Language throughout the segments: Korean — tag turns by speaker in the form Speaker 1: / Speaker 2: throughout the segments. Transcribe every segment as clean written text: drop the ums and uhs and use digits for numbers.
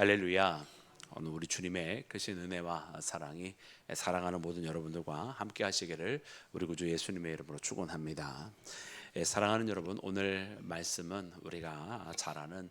Speaker 1: 할렐루야. 오늘 우리 주님의 크신 은혜와 사랑이 사랑하는 모든 여러분들과 함께 하시기를 우리 구주 예수님의 이름으로 축원합니다. 사랑하는 여러분, 오늘 말씀은 우리가 잘 아는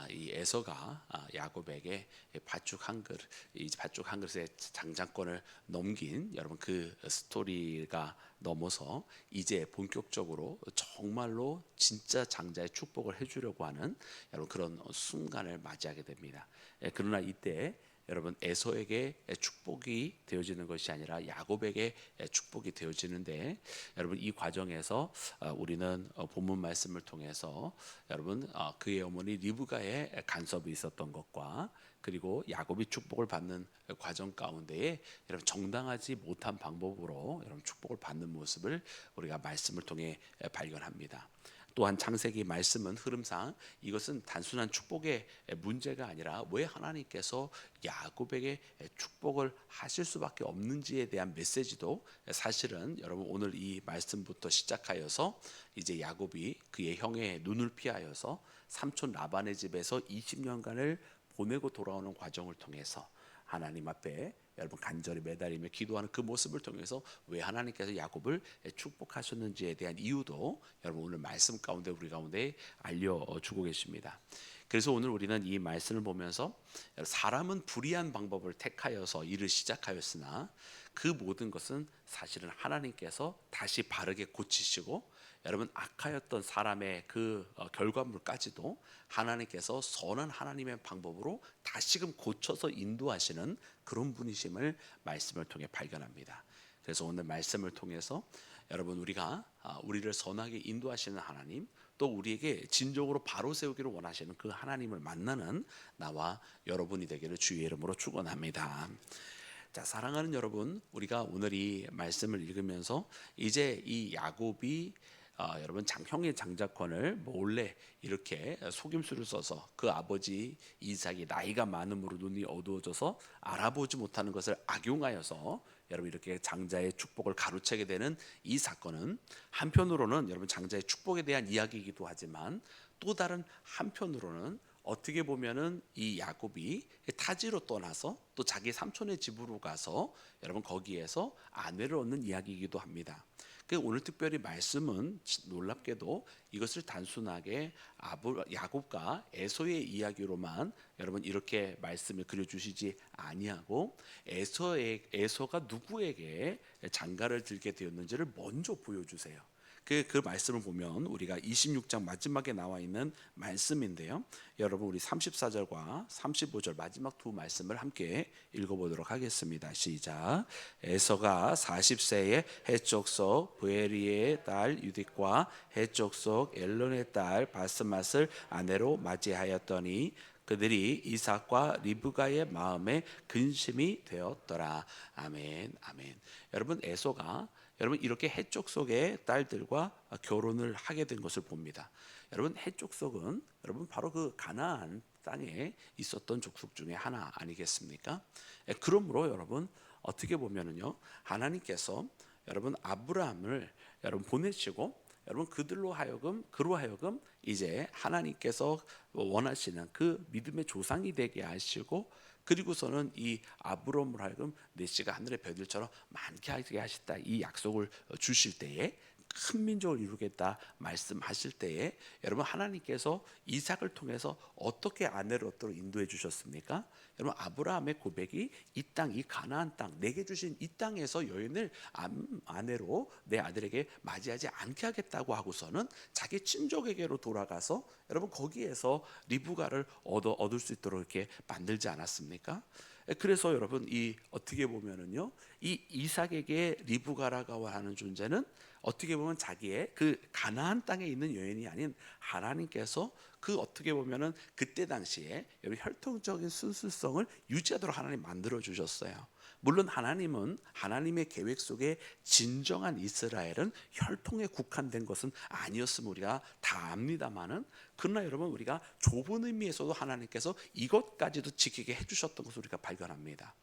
Speaker 1: 이 에서가 야곱에게 밭죽 한 그릇, 이 밭죽 한 그릇의 장자권을 넘긴 여러분 그 스토리가 넘어서 이제 본격적으로 정말로 진짜 장자의 축복을 해주려고 하는 여러분 그런 순간을 맞이하게 됩니다. 그러나 이때 여러분 에서에게 축복이 되어지는 것이 아니라 야곱에게 축복이 되어지는데, 여러분 이 과정에서 우리는 본문 말씀을 통해서 여러분 그의 어머니 리브가의 간섭이 있었던 것과, 그리고 야곱이 축복을 받는 과정 가운데에 여러분 정당하지 못한 방법으로 여러분 축복을 받는 모습을 우리가 말씀을 통해 발견합니다. 또한 창세기 말씀은 흐름상 이것은 단순한 축복의 문제가 아니라 왜 하나님께서 야곱에게 축복을 하실 수밖에 없는지에 대한 메시지도 사실은 여러분 오늘 이 말씀부터 시작하여서 이제 야곱이 그의 형의 눈을 피하여서 삼촌 라반의 집에서 20년간을 보내고 돌아오는 과정을 통해서 하나님 앞에 여러분 간절히 매달리며 기도하는 그 모습을 통해서 왜 하나님께서 야곱을 축복하셨는지에 대한 이유도 여러분 오늘 말씀 가운데 우리 가운데 알려주고 계십니다. 그래서 오늘 우리는 이 말씀을 보면서 사람은 불의한 방법을 택하여서 일을 시작하였으나 그 모든 것은 사실은 하나님께서 다시 바르게 고치시고, 여러분 악하였던 사람의 그 결과물까지도 하나님께서 선한 하나님의 방법으로 다시금 고쳐서 인도하시는 그런 분이심을 말씀을 통해 발견합니다. 그래서 오늘 말씀을 통해서 여러분 우리가 우리를 선하게 인도하시는 하나님, 또 우리에게 진정으로 바로 세우기를 원하시는 그 하나님을 만나는 나와 여러분이 되기를 주의 이름으로 축원합니다. 자, 사랑하는 여러분, 우리가 오늘 이 말씀을 읽으면서 이제 이 야곱이 여러분 형의 장자권을 몰래 이렇게 속임수를 써서 그 아버지 이삭이 나이가 많음으로 눈이 어두워져서 알아보지 못하는 것을 악용하여서 여러분 이렇게 장자의 축복을 가로채게 되는 이 사건은, 한편으로는 여러분 장자의 축복에 대한 이야기이기도 하지만 또 다른 한편으로는 어떻게 보면은 이 야곱이 타지로 떠나서 또 자기 삼촌의 집으로 가서 여러분 거기에서 아내를 얻는 이야기이기도 합니다. 그 오늘 특별히 말씀은 놀랍게도 이것을 단순하게 야곱과 에서의 이야기로만 여러분 이렇게 말씀을 그려주시지 아니하고, 에서가 누구에게 장가를 들게 되었는지를 먼저 보여주세요. 그 말씀을 보면 우리가 26장 마지막에 나와 있는 말씀인데요, 여러분 우리 34절과 35절 마지막 두 말씀을 함께 읽어보도록 하겠습니다. 시작. 에서가 40세에 해족속 부에리의 딸 유딕과 해족속 엘론의 딸 바스맛을 아내로 맞이하였더니 그들이 이삭과 리브가의 마음에 근심이 되었더라. 아멘, 아멘. 여러분 에서가 여러분 이렇게 해쪽 속의 딸들과 결혼을 하게 된 것을 봅니다. 여러분 해쪽 속은 여러분 바로 그 가나안 땅에 있었던 족속 중에 하나 아니겠습니까? 그러므로 여러분 어떻게 보면은요, 하나님께서 여러분 아브라함을 여러분 보내시고 여러분 그로 하여금 이제 하나님께서 원하시는 그 믿음의 조상이 되게 하시고, 그리고서는 이 아브람을 하여금 내 씨가 하늘의 별들처럼 많게 하게 하셨다 이 약속을 주실 때에, 큰 민족을 이루겠다 말씀하실 때에 여러분 하나님께서 이삭을 통해서 어떻게 아내를 얻도록 인도해 주셨습니까? 여러분 아브라함의 고백이 이 땅, 이 가나안 땅, 내게 주신 이 땅에서 여인을 아내로 내 아들에게 맞이하지 않게 하겠다고 하고서는 자기 친족에게로 돌아가서 여러분 거기에서 리브가를 얻을 수 있도록 이렇게 만들지 않았습니까? 그래서 여러분 이 어떻게 보면은요, 이 이삭에게 리브가라고 하는 존재는 어떻게 보면 자기의 그 가나안 땅에 있는 여인이 아닌 하나님께서 그 어떻게 보면은 그때 당시에 혈통적인 순수성을 유지하도록 하나님 만들어 주셨어요. 물론 하나님은 하나님의 계획 속에 진정한 이스라엘은 혈통에 국한된 것은 아니었음을 우리가 다 압니다만은, 그러나 여러분 우리가 좁은 의미에서도 하나님께서 이것까지도 지키게 해주셨던 것을 우리가 발견합니다.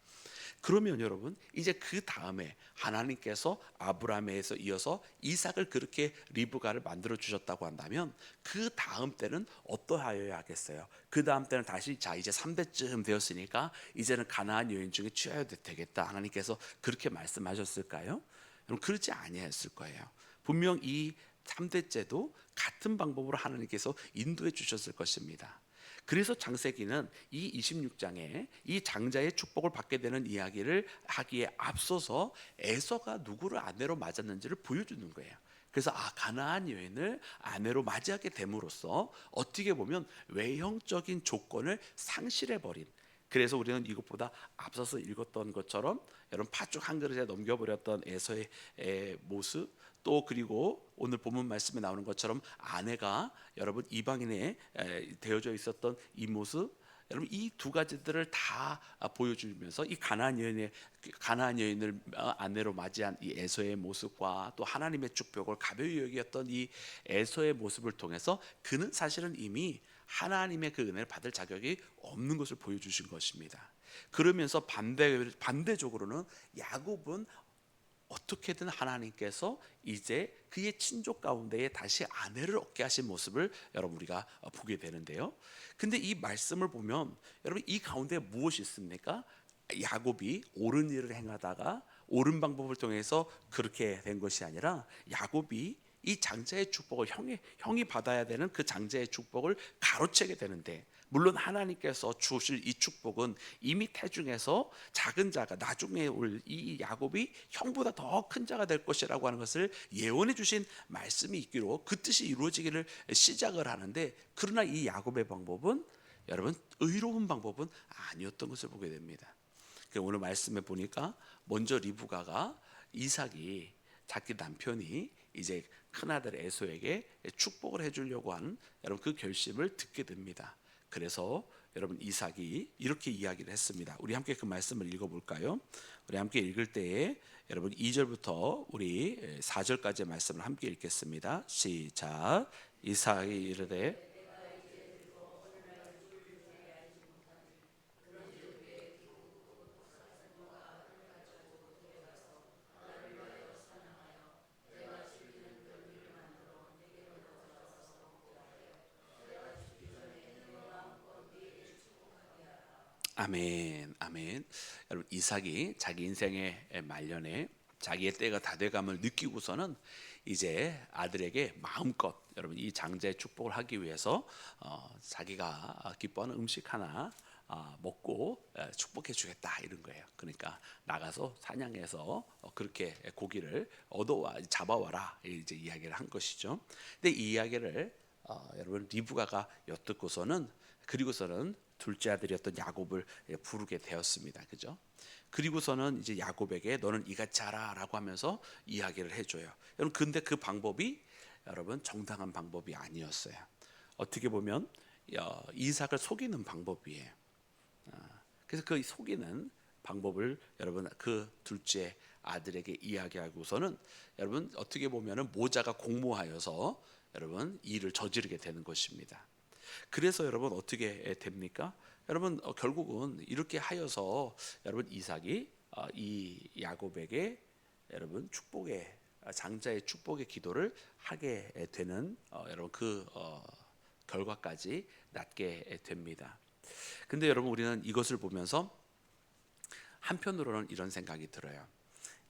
Speaker 1: 그러면 여러분 이제 그 다음에 하나님께서 아브라함에서 이어서 이삭을 그렇게 리브가를 만들어 주셨다고 한다면 그 다음 때는 어떠하여야 하겠어요? 그 다음 때는 다시 자 이제 3대쯤 되었으니까 이제는 가나안 여인 중에 취하여야 되겠다, 하나님께서 그렇게 말씀하셨을까요? 여러분 그렇지 아니했을 거예요. 분명 이 3대째도 같은 방법으로 하나님께서 인도해 주셨을 것입니다. 그래서 창세기는 이 26장에 이 장자의 축복을 받게 되는 이야기를 하기에 앞서서 에서가 누구를 아내로 맞았는지를 보여주는 거예요. 그래서 가나안 여인을 아내로 맞이하게 됨으로써 어떻게 보면 외형적인 조건을 상실해 버린, 그래서 우리는 이것보다 앞서서 읽었던 것처럼 여러분 팥죽 한 그릇에 넘겨버렸던 에서의 모습, 또 그리고 오늘 본문 말씀에 나오는 것처럼 아내가 여러분 이방인에 되어져 있었던 이 모습, 여러분 이 두 가지들을 다 보여주면서 이 가나안 여인을 아내로 맞이한 이 에서의 모습과 또 하나님의 축복을 가벼이 여겼던 이 에서의 모습을 통해서 그는 사실은 이미 하나님의 그 은혜를 받을 자격이 없는 것을 보여주신 것입니다. 그러면서 반대적으로는 야곱은 어떻게든 하나님께서 이제 그의 친족 가운데에 다시 아내를 얻게 하신 모습을 여러분 우리가 보게 되는데요. 근데 이 말씀을 보면 여러분 이 가운데 무엇이 있습니까? 야곱이 옳은 일을 행하다가 옳은 방법을 통해서 그렇게 된 것이 아니라 야곱이 이 장자의 축복을 형이 받아야 되는 그 장자의 축복을 가로채게 되는데, 물론 하나님께서 주실 이 축복은 이미 태중에서 작은 자가 나중에 올 이 야곱이 형보다 더 큰 자가 될 것이라고 하는 것을 예언해 주신 말씀이 있기로 그 뜻이 이루어지기를 시작을 하는데, 그러나 이 야곱의 방법은 여러분 의로운 방법은 아니었던 것을 보게 됩니다. 오늘 말씀에 보니까 먼저 리브가가 이삭이 자기 남편이 이제 큰아들 에서에게 축복을 해주려고 하는 여러분 그 결심을 듣게 됩니다. 그래서 여러분 이삭이 이렇게 이야기를 했습니다. 우리 함께 그 말씀을 읽어볼까요? 우리 함께 읽을 때에 여러분 2절부터 우리 4절까지의 말씀을 함께 읽겠습니다. 시작. 이삭이 이르되 아멘, 아멘. 여러분 이삭이 자기 인생의 말년에 자기의 때가 다 돼감을 느끼고서는 이제 아들에게 마음껏 여러분 이 장자의 축복을 하기 위해서 자기가 기뻐하는 음식 하나 먹고 축복해 주겠다 이런 거예요. 그러니까 나가서 사냥해서 그렇게 고기를 얻어와 잡아와라 이제 이야기를 한 것이죠. 근데 이 이야기를 여러분 리브가가 엿듣고서는, 그리고서는 둘째 아들이었던 야곱을 부르게 되었습니다. 그죠? 그리고서는 이제 야곱에게 너는 이같이 하라라고 하면서 이야기를 해줘요. 여러분 근데 그 방법이 여러분 정당한 방법이 아니었어요. 어떻게 보면 이삭을 속이는 방법이에요. 그래서 그 속이는 방법을 여러분 그 둘째 아들에게 이야기하고서는 여러분 어떻게 보면은 모자가 공모하여서 여러분 일을 저지르게 되는 것입니다. 그래서 여러분 어떻게 됩니까? 여러분 결국은 이렇게 하여서 여러분 이삭이 이 야곱에게 여러분 축복의 장자의 축복의 기도를 하게 되는 여러분 그 결과까지 낳게 됩니다. 근데 여러분 우리는 이것을 보면서 한편으로는 이런 생각이 들어요.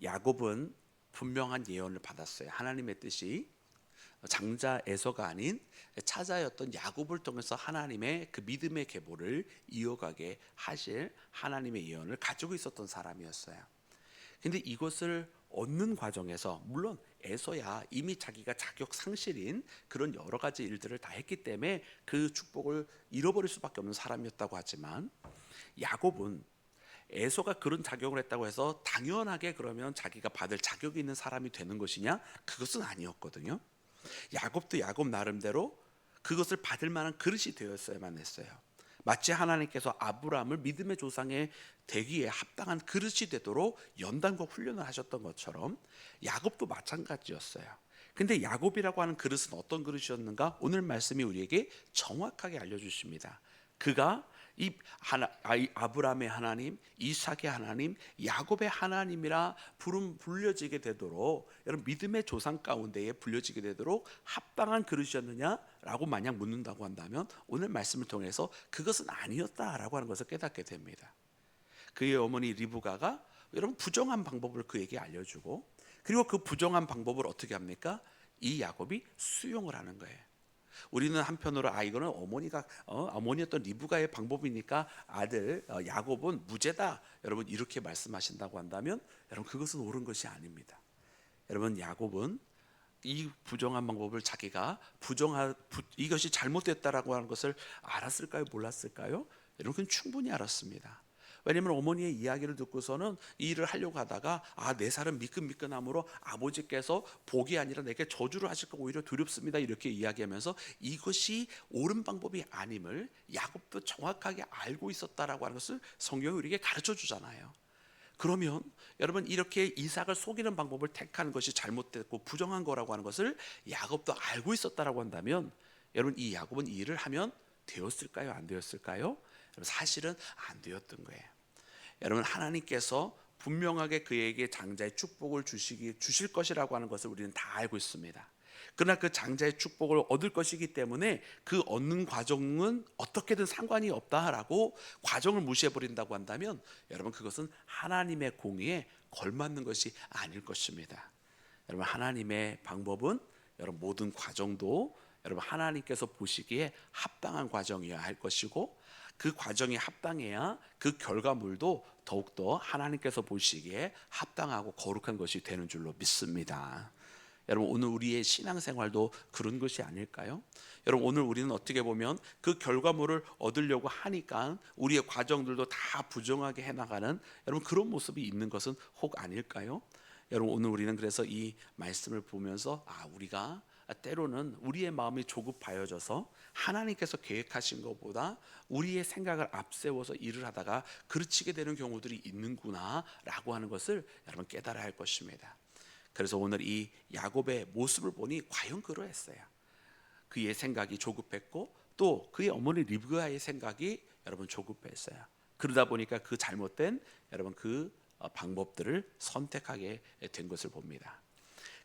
Speaker 1: 야곱은 분명한 예언을 받았어요. 하나님의 뜻이 장자 에서가 아닌 차자였던 야곱을 통해서 하나님의 그 믿음의 계보를 이어가게 하실 하나님의 예언을 가지고 있었던 사람이었어요. 근데 이것을 얻는 과정에서 물론 에서야 이미 자기가 자격 상실인 그런 여러 가지 일들을 다 했기 때문에 그 축복을 잃어버릴 수밖에 없는 사람이었다고 하지만, 야곱은 에서가 그런 작용을 했다고 해서 당연하게 그러면 자기가 받을 자격이 있는 사람이 되는 것이냐? 그것은 아니었거든요. 야곱도 야곱 나름대로 그것을 받을 만한 그릇이 되었어야만 했어요. 마치 하나님께서 아브라함을 믿음의 조상에 되기에 합당한 그릇이 되도록 연단과 훈련을 하셨던 것처럼 야곱도 마찬가지였어요. 근데 야곱이라고 하는 그릇은 어떤 그릇이었는가? 오늘 말씀이 우리에게 정확하게 알려주십니다. 그가 이 아브라함의 하나님, 이삭의 하나님, 야곱의 하나님이라 불려지게 되도록, 여러분 믿음의 조상 가운데에 불려지게 되도록 합당한 그릇이었느냐라고 만약 묻는다고 한다면 오늘 말씀을 통해서 그것은 아니었다라고 하는 것을 깨닫게 됩니다. 그의 어머니 리브가가 여러분 부정한 방법을 그에게 알려주고, 그리고 그 부정한 방법을 어떻게 합니까? 이 야곱이 수용을 하는 거예요. 우리는 한편으로 이거는 어머니였던 리브가의 방법이니까 아들 야곱은 무죄다, 여러분 이렇게 말씀하신다고 한다면 여러분 그것은 옳은 것이 아닙니다. 여러분 야곱은 이 부정한 방법을 자기가 이것이 잘못됐다라고 하는 것을 알았을까요? 몰랐을까요? 여러분 그건 충분히 알았습니다. 왜냐하면 어머니의 이야기를 듣고서는 이 일을 하려고 하다가 내 살은 미끈미끈함으로 아버지께서 복이 아니라 내게 저주를 하실까 오히려 두렵습니다, 이렇게 이야기하면서 이것이 옳은 방법이 아님을 야곱도 정확하게 알고 있었다라고 하는 것을 성경이 우리에게 가르쳐 주잖아요. 그러면 여러분 이렇게 이삭을 속이는 방법을 택하는 것이 잘못됐고 부정한 거라고 하는 것을 야곱도 알고 있었다라고 한다면 여러분 이 야곱은 이 일을 하면 되었을까요? 안 되었을까요? 사실은 안 되었던 거예요. 여러분 하나님께서 분명하게 그에게 장자의 축복을 주실 것이라고 하는 것을 우리는 다 알고 있습니다. 그러나 그 장자의 축복을 얻을 것이기 때문에 그 얻는 과정은 어떻게든 상관이 없다라고 과정을 무시해버린다고 한다면 여러분 그것은 하나님의 공의에 걸맞는 것이 아닐 것입니다. 여러분 하나님의 방법은 여러분 모든 과정도 여러분 하나님께서 보시기에 합당한 과정이어야 할 것이고, 그 과정이 합당해야 그 결과물도 더욱더 하나님께서 보시기에 합당하고 거룩한 것이 되는 줄로 믿습니다. 여러분 오늘 우리의 신앙생활도 그런 것이 아닐까요? 여러분 오늘 우리는 어떻게 보면 그 결과물을 얻으려고 하니까 우리의 과정들도 다 부정하게 해나가는 여러분 그런 모습이 있는 것은 혹 아닐까요? 여러분 오늘 우리는 그래서 이 말씀을 보면서 우리가 때로는 우리의 마음이 조급하여져서 하나님께서 계획하신 것보다 우리의 생각을 앞세워서 일을 하다가 그르치게 되는 경우들이 있는구나 라고 하는 것을 여러분 깨달아야 할 것입니다. 그래서 오늘 이 야곱의 모습을 보니 과연 그러했어요. 그의 생각이 조급했고 또 그의 어머니 리브가의 생각이 여러분 조급했어요. 그러다 보니까 그 잘못된 여러분 그 방법들을 선택하게 된 것을 봅니다.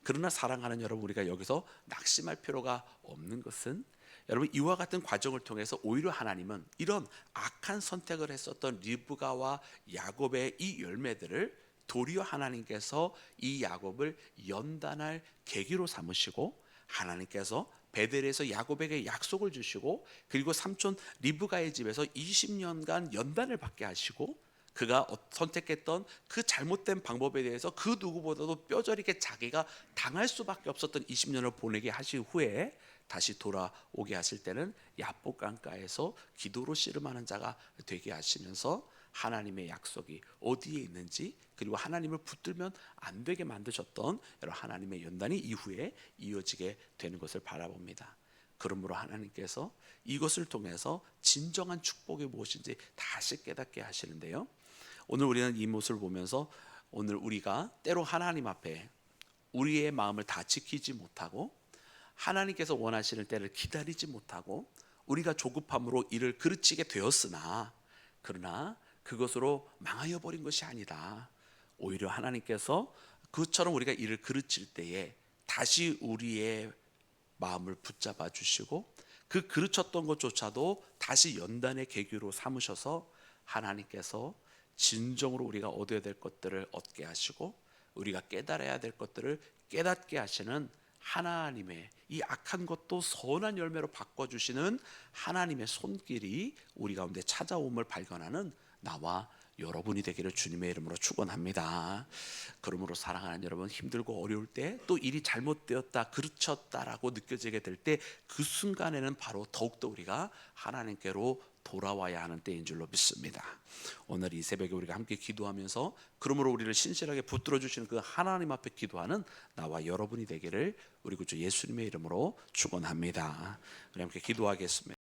Speaker 1: 그러나 사랑하는 여러분, 우리가 여기서 낙심할 필요가 없는 것은 여러분 이와 같은 과정을 통해서 오히려 하나님은 이런 악한 선택을 했었던 리브가와 야곱의 이 열매들을 도리어 하나님께서 이 야곱을 연단할 계기로 삼으시고, 하나님께서 베델에서 야곱에게 약속을 주시고, 그리고 삼촌 리브가의 집에서 20년간 연단을 받게 하시고, 그가 선택했던 그 잘못된 방법에 대해서 그 누구보다도 뼈저리게 자기가 당할 수밖에 없었던 20년을 보내게 하신 후에 다시 돌아오게 하실 때는 야복 강가에서 기도로 씨름하는 자가 되게 하시면서 하나님의 약속이 어디에 있는지, 그리고 하나님을 붙들면 안 되게 만드셨던 여러 하나님의 연단이 이후에 이어지게 되는 것을 바라봅니다. 그러므로 하나님께서 이것을 통해서 진정한 축복이 무엇인지 다시 깨닫게 하시는데요, 오늘 우리는 이 모습을 보면서 오늘 우리가 때로 하나님 앞에 우리의 마음을 다 지키지 못하고 하나님께서 원하시는 때를 기다리지 못하고 우리가 조급함으로 일을 그르치게 되었으나, 그러나 그것으로 망하여 버린 것이 아니다. 오히려 하나님께서 그처럼 우리가 일을 그르칠 때에 다시 우리의 마음을 붙잡아 주시고 그 그르쳤던 것조차도 다시 연단의 계기로 삼으셔서 하나님께서 진정으로 우리가 얻어야 될 것들을 얻게 하시고 우리가 깨달아야 될 것들을 깨닫게 하시는 하나님의 이 악한 것도 선한 열매로 바꿔주시는 하나님의 손길이 우리 가운데 찾아옴을 발견하는 나와 여러분이 되기를 주님의 이름으로 축원합니다. 그러므로 사랑하는 여러분, 힘들고 어려울 때 또 일이 잘못되었다, 그르쳤다라고 느껴지게 될 때 그 순간에는 바로 더욱더 우리가 하나님께로 돌아와야 하는 때인 줄로 믿습니다. 오늘 이 새벽에 우리가 함께 기도하면서 그러므로 우리를 신실하게 붙들어 주시는 그 하나님 앞에 기도하는 나와 여러분이 되기를 우리 구주 예수님의 이름으로 축원합니다. 우리 함께 기도하겠습니다.